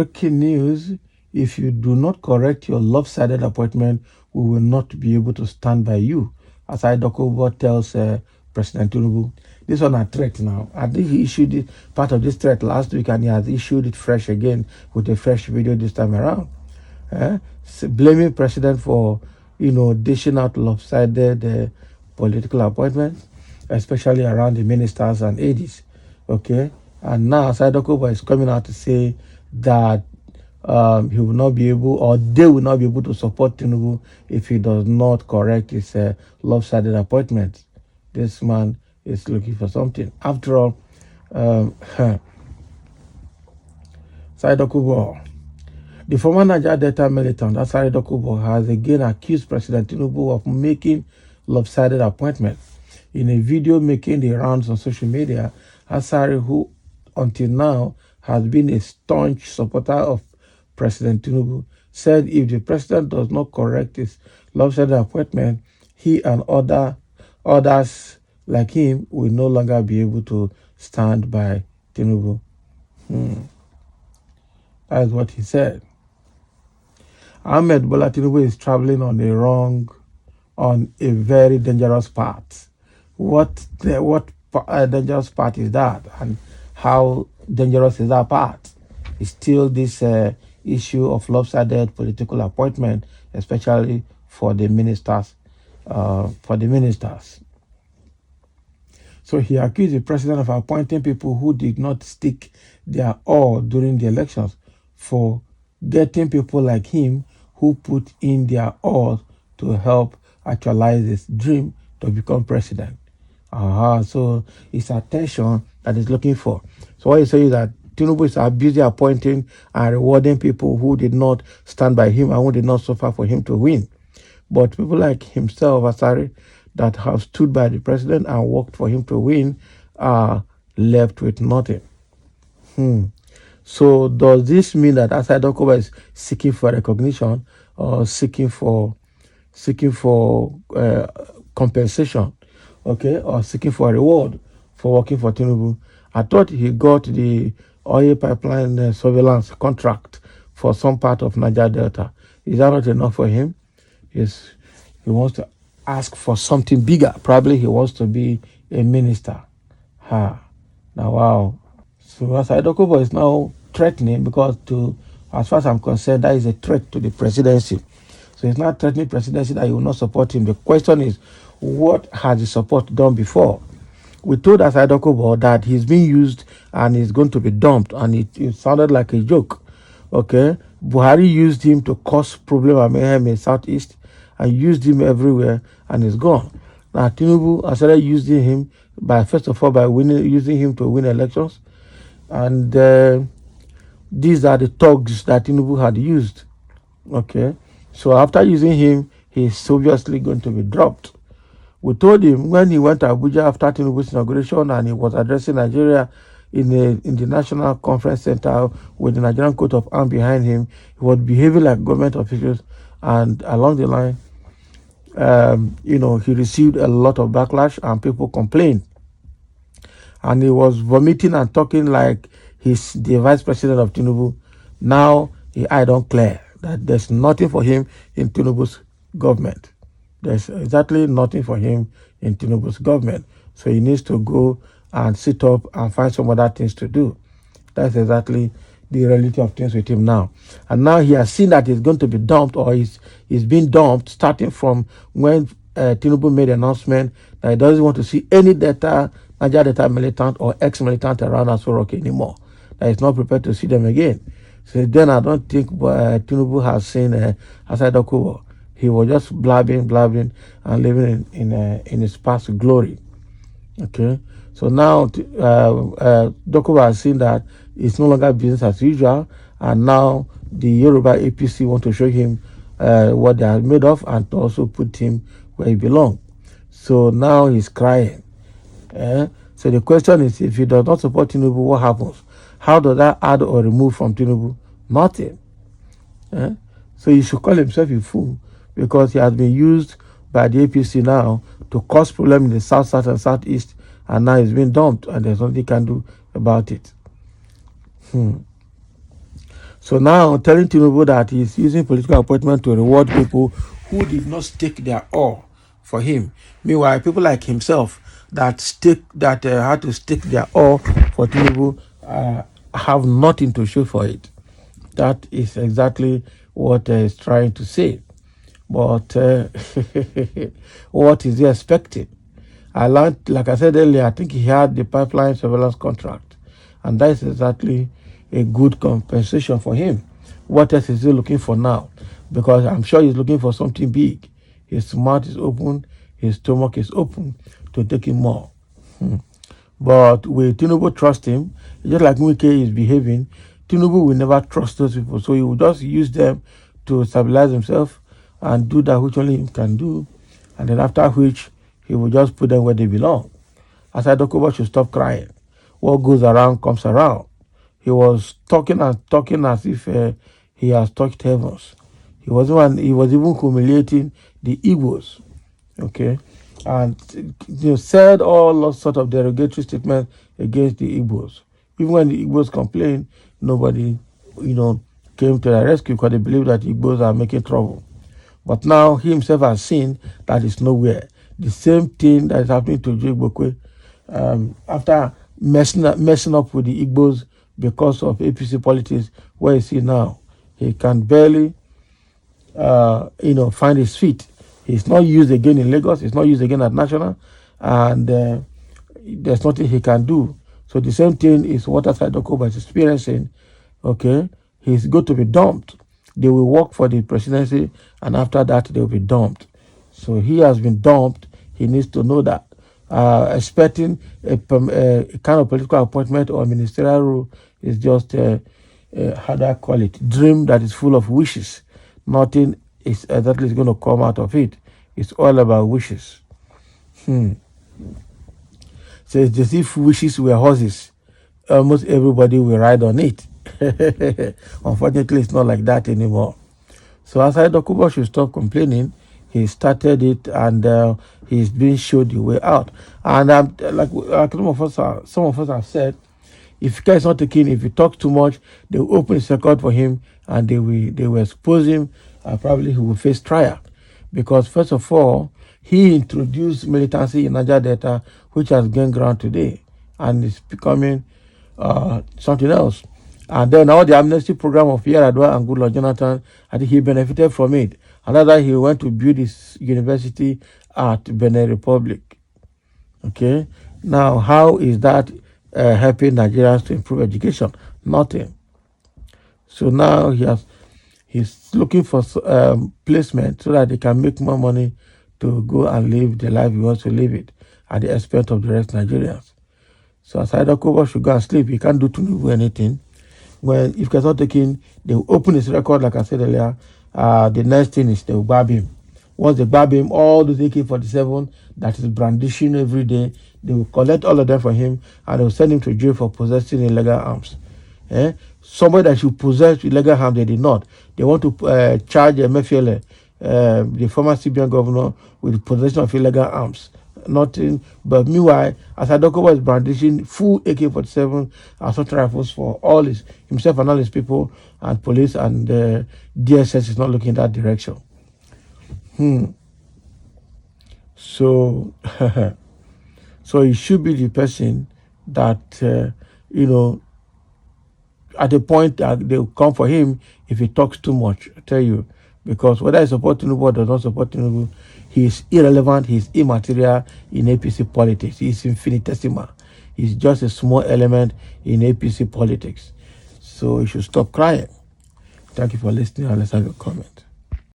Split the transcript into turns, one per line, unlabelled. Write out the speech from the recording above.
breaking news: if you do not correct your lopsided appointment, we will not be able to stand by you. Asari Dokubo tells President Tinubu. This one a threat now. I think he issued it, part of this threat last week, and he has issued it fresh again with a fresh video this time around. Blaming President for, dishing out lopsided political appointments, especially around the ministers and aides. Okay, and now Asari Dokubo is coming out to say that he will not be able, or they will not be able to support Tinubu if he does not correct his lopsided appointments. This man is looking for something. After all, Asari Dokubo, the former Niger Delta militant Asari Dokubo, has again accused President Tinubu of making lopsided appointments. In a video making the rounds on social media, Asari, who until now has been a staunch supporter of President Tinubu, said if the president does not correct his lopsided appointment, he and others like him will no longer be able to stand by Tinubu. That is what he said. Ahmed Bola Tinubu is traveling on a very dangerous path. What dangerous path is that, and how dangerous is that path? It's still this issue of lopsided political appointment, especially for the ministers. So he accused the president of appointing people who did not stick their all during the elections, for getting people like him who put in their all to help actualize his dream to become president. So it's attention that he's looking for. So what he says is that Tinubu is busy appointing and rewarding people who did not stand by him and who did not suffer for him to win. But people like himself, Asari, that have stood by the president and worked for him to win, are left with nothing. So does this mean that Asari Dokubo is seeking for recognition or seeking for compensation, okay, or seeking for a reward for working for Tinubu? I thought he got the oil pipeline surveillance contract for some part of Niger Delta. Is that not enough for him? Yes, he wants to ask for something bigger. Probably he wants to be a minister. Now, wow. So Asari Dokubo is now threatening, because as far as I'm concerned, that is a threat to the presidency. So he's not threatening presidency that he will not support him. The question is, what has the support done before? We told Asari Dokubo that he's being used and he's going to be dumped, and it sounded like a joke. Okay, Buhari used him to cause problem and mayhem in Southeast, and used him everywhere, and he's gone. Now Tinubu has started using him first of all using him to win elections, and these are the thugs that Tinubu had used. Okay, so after using him, he's obviously going to be dropped. We told him when he went to Abuja after Tinubu's inauguration and he was addressing Nigeria in the National Conference Center with the Nigerian coat of arms behind him, he was behaving like government officials, and along the line, he received a lot of backlash and people complained. And he was vomiting and talking like he's the vice president of Tinubu. Now his eye don't clear that there's nothing for him in Tinubu's government. There's exactly nothing for him in Tinubu's government. So he needs to go and sit up and find some other things to do. That's exactly the reality of things with him now. And now he has seen that he's going to be dumped, or he's been dumped, starting from when Tinubu made an announcement that he doesn't want to see any Niger Delta militant or ex-militant around Asari anymore. That he's not prepared to see them again. So then I don't think Tinubu has seen Asari Dokubo. He was just blabbing and living in his past glory. Okay, so now Dokubo has seen that it's no longer business as usual, and now the Yoruba APC want to show him what they are made of, and to also put him where he belongs. So now he's crying. So the question is, if he does not support Tinubu, what happens? How does that add or remove from Tinubu? Nothing. So he should call himself a fool, because he has been used by the APC now to cause problems in the south and southeast, and now he's been dumped and there's nothing he can do about it. So now telling Tinubu that he's using political appointment to reward people who did not stake their all for him. Meanwhile, people like himself that had to stake their all for Tinubu have nothing to show for it. That is exactly what he's trying to say. But what is he expecting? I learned, like I said earlier, I think he had the pipeline surveillance contract, and that is exactly a good compensation for him. What else is he looking for now? Because I'm sure he's looking for something big. His mouth is open, his stomach is open to take him more. But will Tinubu trust him? Just like Wike is behaving, Tinubu will never trust those people. So he will just use them to stabilize himself and do that which only him can do. And then after which, he will just put them where they belong. I said, Dokubo should stop crying. What goes around comes around. He was talking and talking as if he has touched heavens. He was even humiliating the Igbos. Okay, and said all sorts of derogatory statements against the Igbos. Even when the Igbos complained, nobody, came to the rescue because they believe that Igbos are making trouble. But now he himself has seen that it's nowhere. The same thing that is happening to Joe Igbokwe after messing up with the Igbos because of APC politics. Where is he now? He can barely, find his feet. He's not used again in Lagos. He's not used again at National, and there's nothing he can do. So the same thing is what Asari Dokubo is experiencing. Okay, he's going to be dumped. They will work for the presidency, and after that they will be dumped. So he has been dumped. He needs to know that. Expecting a kind of political appointment or ministerial role is just how do I call it? Dream that is full of wishes. Nothing is exactly going to come out of it. It's all about wishes. So it's as if wishes were horses. Almost everybody will ride on it. Unfortunately, it's not like that anymore. So Asari Dokubo should stop complaining. He started it, and he's being showed the way out. And like some of us have said, if care is not taken, if he talks too much, they will open his record for him, and they will expose him, and probably he will face trial. Because first of all, he introduced militancy in Niger Delta, which has gained ground today, and it's becoming something else. And then all the amnesty program of Pierre Adwa and Goodluck Jonathan, I think he benefited from it. Another, he went to build his university at Benin Republic. Okay, now how is that helping Nigerians to improve education? Nothing. So now he's looking for placement so that they can make more money to go and live the life he wants to live it at the expense of the rest Nigerians. So Asari Dokubo should go and sleep. He can't do anything. When if he's not taken, they will open his record, like I said earlier. The next thing is they will grab him. Once they grab him, all those AK-47 that is brandishing every day, they will collect all of them for him, and they will send him to jail for possessing illegal arms. Somebody that should possess illegal arms, they did not. They want to charge Emefiele, the former CBN governor, with possession of illegal arms. Nothing. But meanwhile, Asari Dokubo is brandishing full AK-47 assault rifles for all himself and all his people, and police and DSS is not looking in that direction. So, so he should be the person that at a point that they will come for him if he talks too much. I tell you, because whether he supports Tinubu or does not support Tinubu, he is irrelevant, he is immaterial in APC politics. He is infinitesimal. He's just a small element in APC politics. So he should stop crying. Thank you for listening, and let's have a comment.